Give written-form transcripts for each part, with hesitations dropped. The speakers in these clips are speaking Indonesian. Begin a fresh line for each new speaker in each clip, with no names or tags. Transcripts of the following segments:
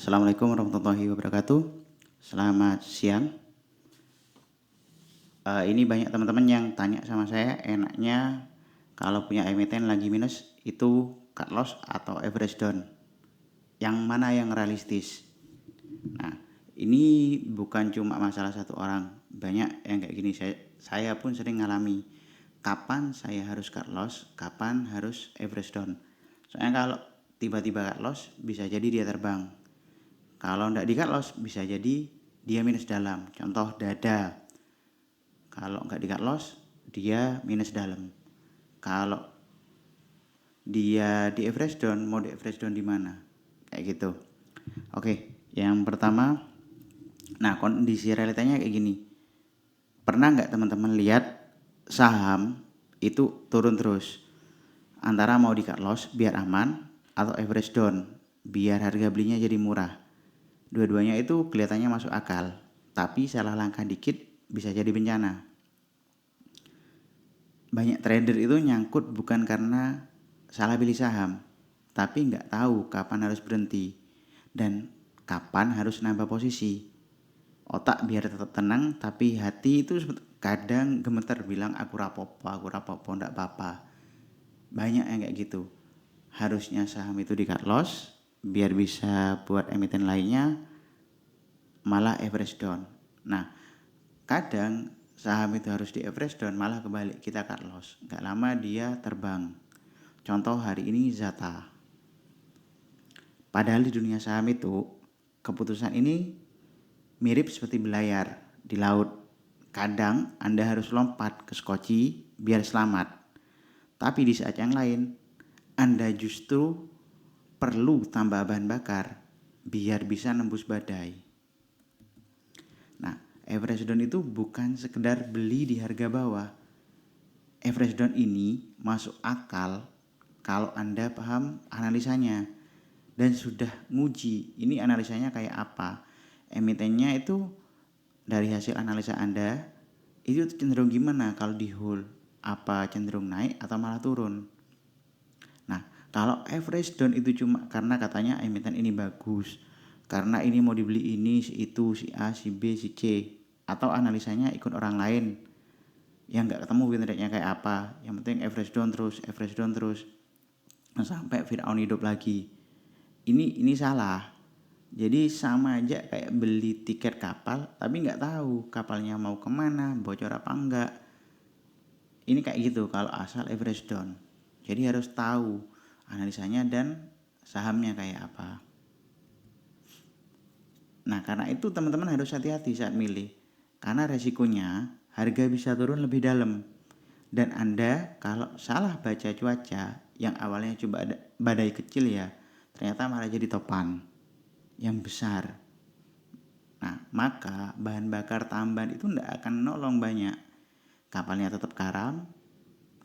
Assalamualaikum warahmatullahi wabarakatuh. Selamat siang. Ini banyak teman-teman yang tanya sama saya, enaknya kalau punya emiten lagi minus itu cut loss atau average down. Yang mana yang realistis? Nah, ini bukan cuma masalah satu orang, banyak yang kayak gini. Saya pun sering ngalami. Kapan saya harus cut loss, kapan harus average down. Soalnya kalau tiba-tiba cut loss, bisa jadi dia terbang. Kalau nggak di cut loss, bisa jadi dia minus dalam. Contoh dada. Kalau nggak di cut loss, dia minus dalam. Kalau dia di average down, mau di average down di mana? Kayak gitu. Oke, yang pertama, nah kondisi realitanya kayak gini. Pernah nggak teman-teman lihat saham itu turun terus? Antara mau di cut loss biar aman atau average down biar harga belinya jadi murah. Dua-duanya itu kelihatannya masuk akal, tapi salah langkah dikit bisa jadi bencana. Banyak trader itu nyangkut bukan karena salah pilih saham, tapi nggak tahu kapan harus berhenti dan kapan harus nambah posisi. Otak biar tetap tenang, tapi hati itu kadang gemeter bilang aku rapopo, ndak apa-apa. Banyak yang kayak gitu. Harusnya saham itu di cut loss biar bisa buat emiten lainnya, malah average down. Nah, kadang saham itu harus di average down, malah kebalik, kita cut loss. Nggak lama dia terbang. Contoh hari ini Zata. Padahal di dunia saham itu, keputusan ini mirip seperti belayar di laut. Kadang Anda harus lompat ke skoci biar selamat. Tapi di saat yang lain, Anda justru perlu tambah bahan bakar biar bisa nembus badai. Nah, average down itu bukan sekedar beli di harga bawah. Average down ini masuk akal kalau Anda paham analisanya dan sudah nguji ini analisanya kayak apa. Emitennya itu dari hasil analisa Anda itu cenderung gimana kalau di hold, apa cenderung naik atau malah turun. Nah, kalau average down itu cuma karena katanya emiten ini bagus, karena ini mau dibeli ini, si itu, si A, si B, si C, atau analisanya ikut orang lain yang nggak ketemu win rate-nya kayak apa, yang penting average down terus sampai Firaun hidup lagi. Ini salah. Jadi sama aja kayak beli tiket kapal tapi nggak tahu kapalnya mau kemana, bocor apa enggak. Ini kayak gitu kalau asal average down. Jadi harus tahu analisanya dan sahamnya kayak apa. Nah, karena itu teman-teman harus hati-hati saat milih. Karena resikonya harga bisa turun lebih dalam. Dan Anda kalau salah baca cuaca yang awalnya coba badai kecil ya, ternyata malah jadi topan yang besar. Nah, maka bahan bakar tambahan itu tidak akan nolong banyak. Kapalnya tetap karam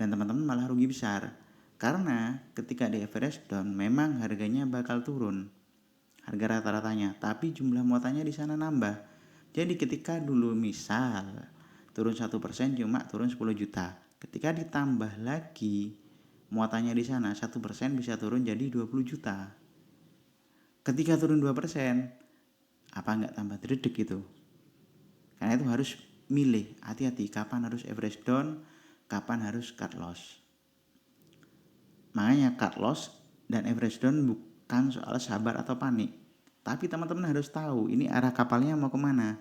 dan teman-teman malah rugi besar. Karena ketika di average down memang harganya bakal turun. Harga rata-ratanya, tapi jumlah muatannya di sana nambah. Jadi ketika dulu misal turun 1% cuma turun 10 juta. Ketika ditambah lagi muatannya di sana 1% bisa turun jadi 20 juta. Ketika turun 2%, apa nggak tambah dredeg gitu? Karena itu harus milih, hati-hati kapan harus average down, kapan harus cut loss. Makanya cut loss dan average down bukan soal sabar atau panik. Tapi teman-teman harus tahu ini arah kapalnya mau kemana.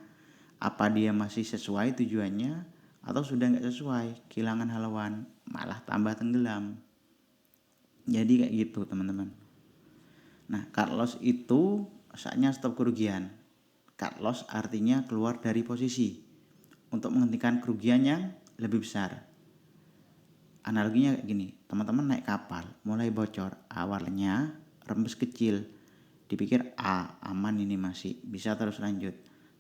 Apa dia masih sesuai tujuannya atau sudah nggak sesuai, kehilangan haluan, malah tambah tenggelam. Jadi kayak gitu teman-teman. Nah, cut loss itu saatnya stop kerugian. Cut loss artinya keluar dari posisi untuk menghentikan kerugian yang lebih besar. Analoginya kayak gini, teman-teman naik kapal, mulai bocor, awalnya rembes kecil, dipikir aman ini masih bisa terus lanjut.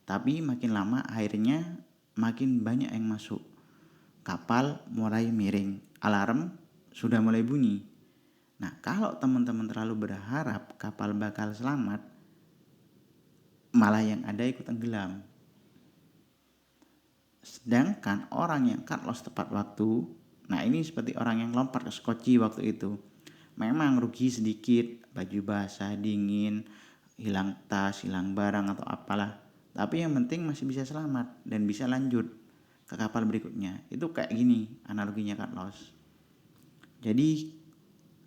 Tapi makin lama airnya makin banyak yang masuk. Kapal mulai miring, alarm sudah mulai bunyi. Nah, kalau teman-teman terlalu berharap kapal bakal selamat, malah yang ada ikut tenggelam. Sedangkan orang yang cut loss tepat waktu, nah ini seperti orang yang lompat ke skoci waktu itu. Memang rugi sedikit, baju basah, dingin, hilang tas, hilang barang atau apalah. Tapi yang penting masih bisa selamat dan bisa lanjut ke kapal berikutnya. Itu kayak gini analoginya cut loss. Jadi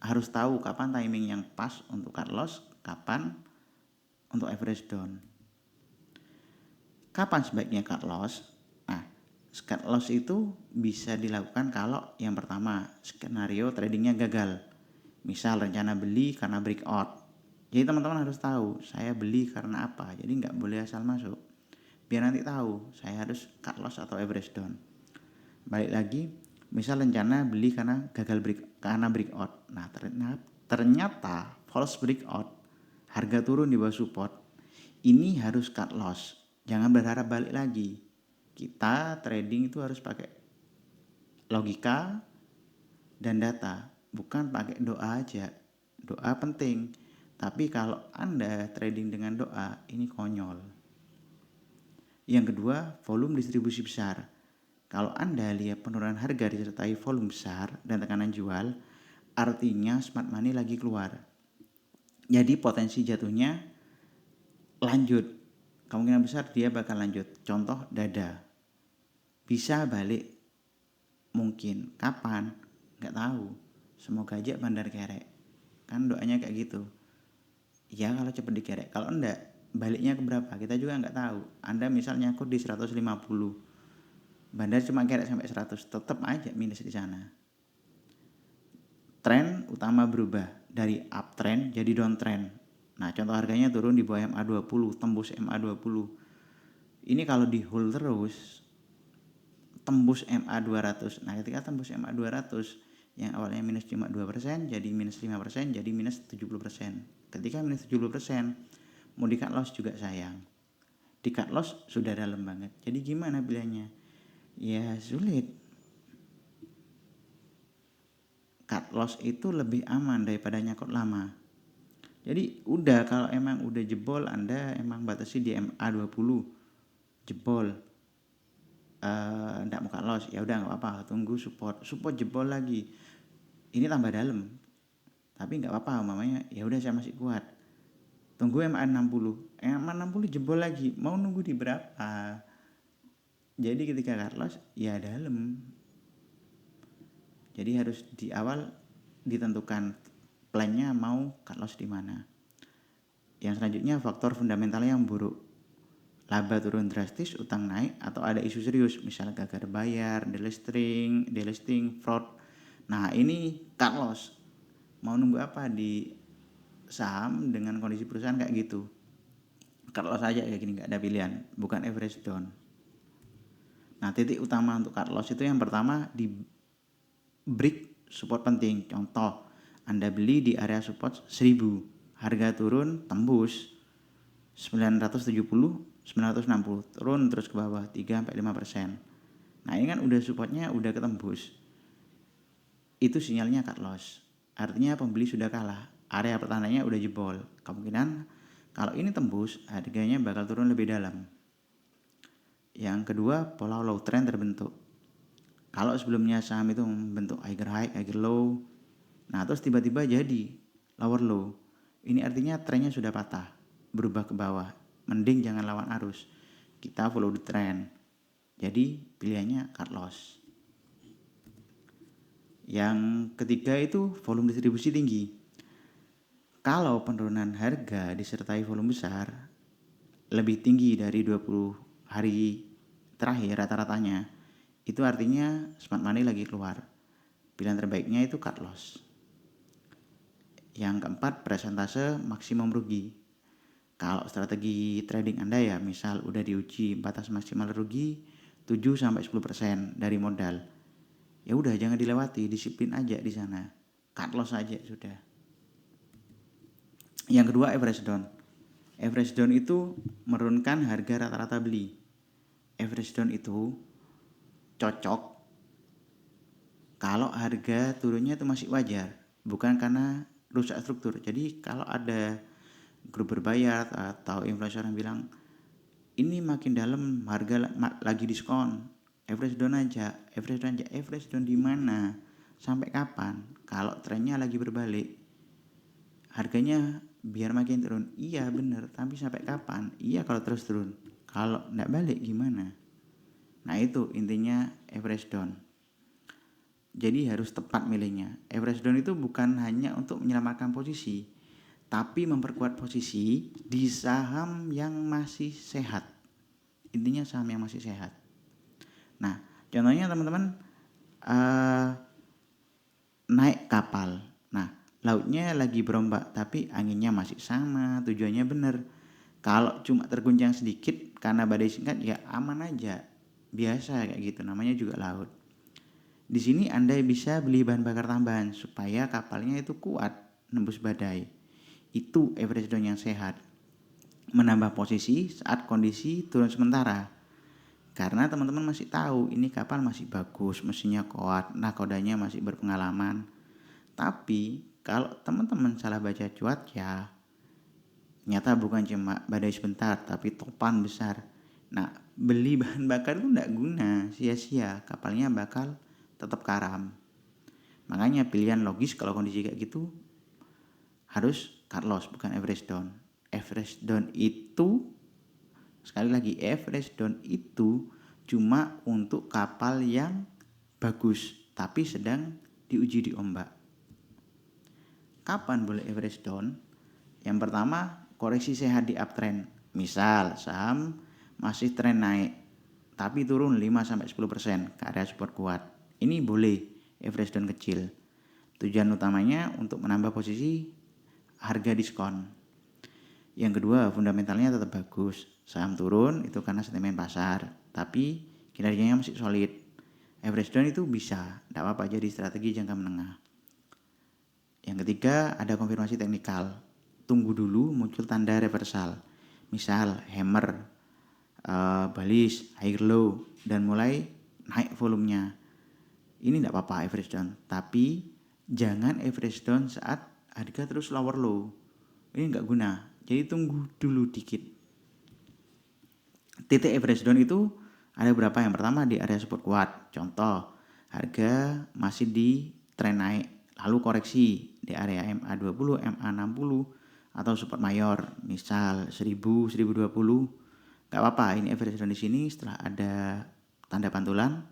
harus tahu kapan timing yang pas untuk cut loss, kapan untuk average down. Kapan sebaiknya cut loss? Nah, cut loss itu bisa dilakukan kalau yang pertama skenario tradingnya gagal. Misal rencana beli karena breakout. Jadi teman-teman harus tahu saya beli karena apa. Jadi nggak boleh asal masuk. Biar nanti tahu saya harus cut loss atau average down. Balik lagi, misal rencana beli karena gagal karena breakout. Nah, ternyata false breakout, harga turun di bawah support. Ini harus cut loss. Jangan berharap balik lagi. Kita trading itu harus pakai logika dan data, bukan pakai doa aja. Doa penting, tapi kalau Anda trading dengan doa, ini konyol. Yang kedua, volume distribusi besar. Kalau Anda lihat penurunan harga disertai volume besar dan tekanan jual, artinya smart money lagi keluar. Jadi potensi jatuhnya lanjut. Kemungkinan besar dia bakal lanjut. Contoh dada. Bisa balik mungkin. Kapan? Nggak tahu. Semoga aja bandar kerek. Kan doanya kayak gitu. Ya kalau cepet dikerek. Kalau enggak, baliknya ke berapa? Kita juga nggak tahu. Anda misal nyangkut di 150. Bandar cuma kerek sampai 100, tetap aja minus di sana. Tren utama berubah dari uptrend jadi downtrend. Nah, contoh harganya turun di bawah MA20, tembus MA20. Ini kalau di hold terus tembus MA200. Nah, ketika tembus MA200 yang awalnya minus cuma 2% jadi minus 5%, jadi minus 70%. Ketika minus 70%, mau di cut loss juga sayang. Di cut loss sudah dalam banget. Jadi gimana pilihannya? Ya sulit. Cut loss itu lebih aman daripada nyakot lama. Jadi udah kalau emang udah jebol, Anda emang batasi di MA20 jebol, nggak mau cut loss, ya udah nggak apa-apa, tunggu support jebol lagi, ini tambah dalam, tapi nggak apa-apa, mamanya ya udah saya masih kuat, tunggu MA60 jebol lagi, mau nunggu di berapa? Jadi ketika cut loss ya dalam. Jadi harus di awal ditentukan plannya mau cut loss di mana. Yang selanjutnya faktor fundamental yang buruk. Laba turun drastis, utang naik, atau ada isu serius, misalnya gagal bayar, delisting, fraud. Nah, ini cut loss. Mau nunggu apa di saham dengan kondisi perusahaan kayak gitu? Cut loss aja kayak gini, nggak ada pilihan, bukan average down. Nah, titik utama untuk cut loss itu yang pertama di break support penting. Contoh, Anda beli di area support 1000, harga turun tembus 970, 960, turun terus ke bawah 3-5%. Nah, ini kan udah supportnya udah ketembus. Itu sinyalnya cut loss. Artinya pembeli sudah kalah, area pertahanannya udah jebol. Kemungkinan kalau ini tembus, harganya bakal turun lebih dalam. Yang kedua, pola low trend terbentuk. Kalau sebelumnya saham itu membentuk higher high, higher low, nah terus tiba-tiba jadi lower low, ini artinya trennya sudah patah, berubah ke bawah. Mending jangan lawan arus, kita follow the trend. Jadi pilihannya cut loss. Yang ketiga itu volume distribusi tinggi. Kalau penurunan harga disertai volume besar, lebih tinggi dari 20 hari terakhir rata-ratanya, itu artinya smart money lagi keluar. Pilihan terbaiknya itu cut loss. Yang keempat, persentase maksimum rugi. Kalau strategi trading Anda ya, misal udah diuji batas maksimal rugi 7-10% dari modal, ya udah jangan dilewati, disiplin aja di sana, cut loss aja sudah. Yang kedua, average down. Average down itu menurunkan harga rata-rata beli. Average down itu cocok kalau harga turunnya itu masih wajar, bukan karena rusak struktur. Jadi kalau ada grup berbayar atau influencer yang bilang ini makin dalam harga lagi diskon, average down aja. Average down di mana? Sampai kapan? Kalau trennya lagi berbalik, harganya biar makin turun. Iya bener, tapi sampai kapan? Iya kalau terus turun. Kalau nggak balik gimana? Nah itu intinya average down. Jadi harus tepat milihnya. Average down itu bukan hanya untuk menyelamatkan posisi, tapi memperkuat posisi di saham yang masih sehat. Intinya saham yang masih sehat. Nah, contohnya teman-teman naik kapal. Nah, lautnya lagi berombak, tapi anginnya masih sama, tujuannya benar. Kalau cuma terguncang sedikit karena badai singkat, ya aman aja. Biasa kayak gitu, namanya juga laut. Di sini Anda bisa beli bahan bakar tambahan supaya kapalnya itu kuat nembus badai. Itu average down yang sehat. Menambah posisi saat kondisi turun sementara. Karena teman-teman masih tahu ini kapal masih bagus, mesinnya kuat, nakodanya masih berpengalaman. Tapi kalau teman-teman salah baca cuaca, nyata bukan cuma badai sebentar, tapi topan besar. Nah, beli bahan bakar itu enggak guna, sia-sia, kapalnya bakal tetap karam. Makanya pilihan logis kalau kondisi kayak gitu harus cut loss, bukan average down. Average down itu, sekali lagi, average down itu cuma untuk kapal yang bagus, tapi sedang diuji di ombak. Kapan boleh average down? Yang pertama, koreksi sehat di uptrend. Misal saham masih tren naik tapi turun 5-10% ke area support kuat. Ini boleh average down kecil. Tujuan utamanya untuk menambah posisi harga diskon. Yang kedua, fundamentalnya tetap bagus. Saham turun itu karena sentimen pasar, tapi kinerjanya masih solid. Average down itu bisa, tidak apa-apa jadi strategi jangka menengah. Yang ketiga, ada konfirmasi teknikal. Tunggu dulu muncul tanda reversal. Misal hammer, bullish, high low, dan mulai naik volumenya. Ini tidak apa-apa average down, tapi jangan average down saat harga terus lower low. Ini nggak guna. Jadi tunggu dulu dikit. Titik average down itu ada berapa? Yang pertama di area support kuat. Contoh, harga masih di tren naik, lalu koreksi di area MA20, MA60 atau support mayor, misal 1000, 1020. Gak apa-apa, ini average down di sini setelah ada tanda pantulan,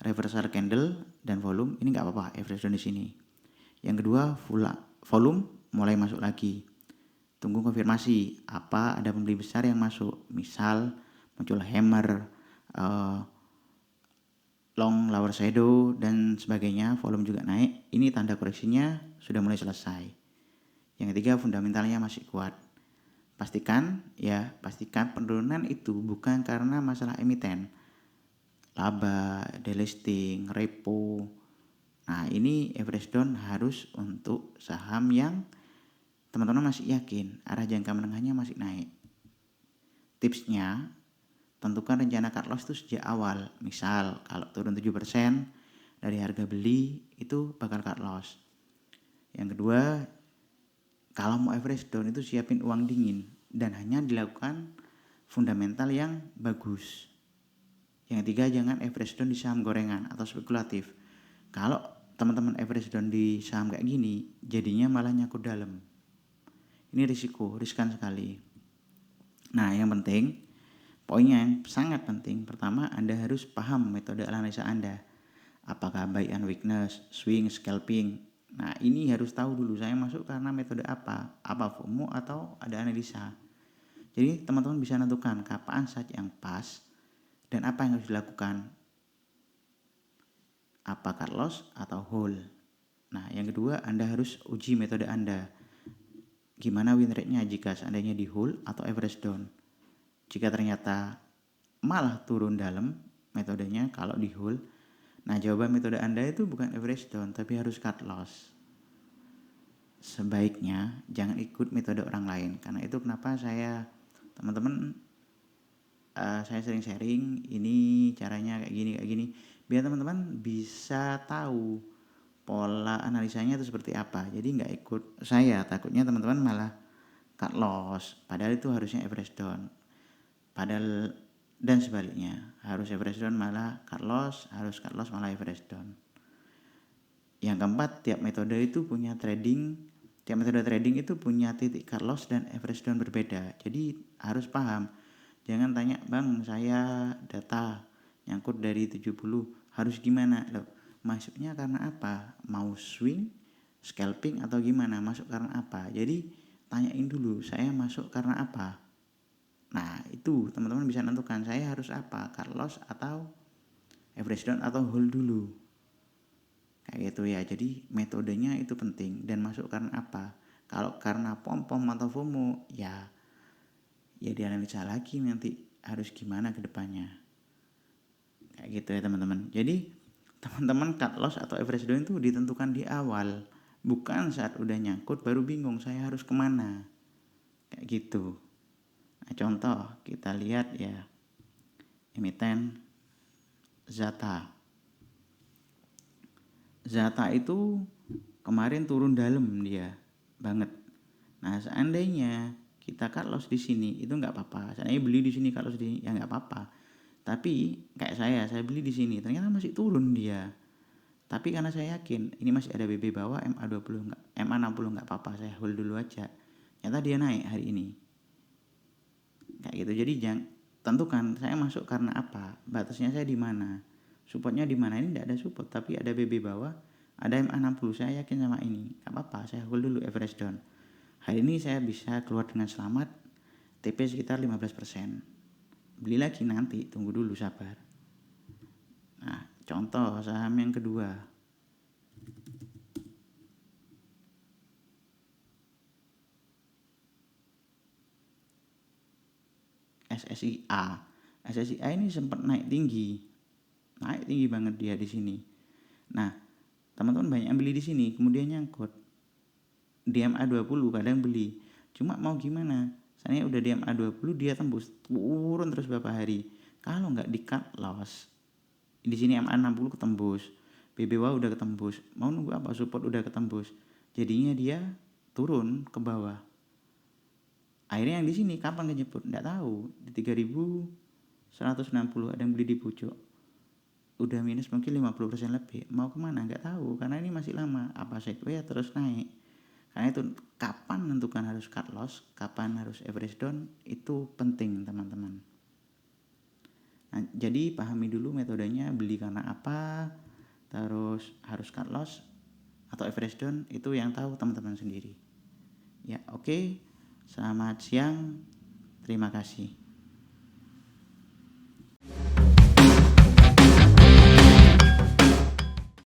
reversal candle dan volume, ini gak apa-apa, average down di sini. Yang kedua, volume mulai masuk lagi. Tunggu konfirmasi, apa ada pembeli besar yang masuk, misal muncul hammer, long lower shadow dan sebagainya, volume juga naik, ini tanda koreksinya sudah mulai selesai. Yang ketiga, fundamentalnya masih kuat. Pastikan penurunan itu bukan karena masalah emiten, laba, delisting, repo. Nah, ini average down harus untuk saham yang teman-teman masih yakin arah jangka menengahnya masih naik. Tipsnya, tentukan rencana cut loss itu sejak awal. Misal kalau turun 7% dari harga beli itu bakal cut loss. Yang kedua, kalau mau average down itu siapin uang dingin dan hanya dilakukan fundamental yang bagus. Yang ketiga, jangan average down di saham gorengan atau spekulatif. Kalau teman-teman average down di saham kayak gini, jadinya malah nyangkut dalam. Ini riskan sekali. Nah, yang penting, poinnya yang sangat penting, pertama Anda harus paham metode analisa Anda. Apakah buy and weakness, swing, scalping. Nah, ini harus tahu dulu saya masuk karena metode apa FOMO atau ada analisa. Jadi teman-teman bisa menentukan kapan saat yang pas dan apa yang harus dilakukan. Apa cut loss atau hold. Nah, yang kedua, Anda harus uji metode Anda. Gimana win rate-nya jika seandainya di hold atau average down. Jika ternyata malah turun dalam metodenya kalau di hold, nah jawaban metode Anda itu bukan average down tapi harus cut loss. Sebaiknya jangan ikut metode orang lain, karena itu kenapa saya sering sharing ini caranya kayak gini biar teman-teman bisa tahu pola analisanya itu seperti apa. Jadi nggak ikut saya, takutnya teman-teman malah cut loss padahal itu harusnya average down, padahal dan sebaliknya, harus average down malah cut loss, harus cut loss malah average down. Yang keempat, tiap metode itu punya trading Tiap metode trading itu punya titik cut loss dan average down berbeda. Jadi harus paham. Jangan tanya, "Bang, saya data nyangkut dari 70, harus gimana?" Loh, masuknya karena apa? Mau swing, scalping atau gimana? Masuk karena apa? Jadi tanyain dulu, saya masuk karena apa? Nah, itu teman-teman bisa tentukan saya harus apa? Cut loss atau average down atau hold dulu. Kayak gitu ya. Jadi metodenya itu penting dan masuk karena apa? Kalau karena pom-pom atau FOMO, ya dianalisa lagi nanti harus gimana ke depannya. Kayak gitu ya teman-teman. Jadi teman-teman cut loss atau average down itu ditentukan di awal, bukan saat udah nyangkut baru bingung saya harus kemana. Kayak gitu. Nah, contoh kita lihat ya, emiten Zata. Zata itu kemarin turun dalam dia banget. Nah, seandainya kita cut loss di sini itu nggak apa-apa. Seandainya beli di sini cut loss di sini ya nggak apa-apa. Tapi kayak saya beli di sini ternyata masih turun dia. Tapi karena saya yakin ini masih ada BB bawah, MA20 enggak, MA60 nggak apa-apa, saya hold dulu aja. Ternyata dia naik hari ini. Kayak gitu. Jadi jangan tentukan saya masuk karena apa, batasnya saya di mana, supportnya di mana. Ini tidak ada support tapi ada BB bawah, ada MA60, saya yakin sama ini, nggak apa-apa, saya hold dulu average down. Hari ini saya bisa keluar dengan selamat, TP sekitar 15%. Beli lagi nanti, tunggu dulu, sabar. Nah, contoh saham yang kedua, SSIA. SSIA ini sempat naik tinggi banget dia di sini. Nah, teman-teman banyak yang beli di sini, kemudian nyangkut. DMA 20 kadang beli. Cuma mau gimana? Saya udah DMA 20 dia tembus, turun terus beberapa hari. Kalau nggak di cut loss, di sini MA 60 ketembus, BBWA udah ketembus. Mau nunggu apa? Support udah ketembus. Jadinya dia turun ke bawah. Akhirnya yang di sini kapan kejebur? Nggak tahu. Di 3160 ada yang beli di pucuk. Udah minus mungkin 50% lebih. Mau kemana? Nggak tahu. Karena ini masih lama. Apa sideways terus naik. Karena itu kapan menentukan harus cut loss, kapan harus average down, itu penting teman-teman. Nah, jadi pahami dulu metodenya, beli karena apa, terus harus cut loss atau average down, itu yang tahu teman-teman sendiri. Ya, oke. Selamat siang. Terima kasih.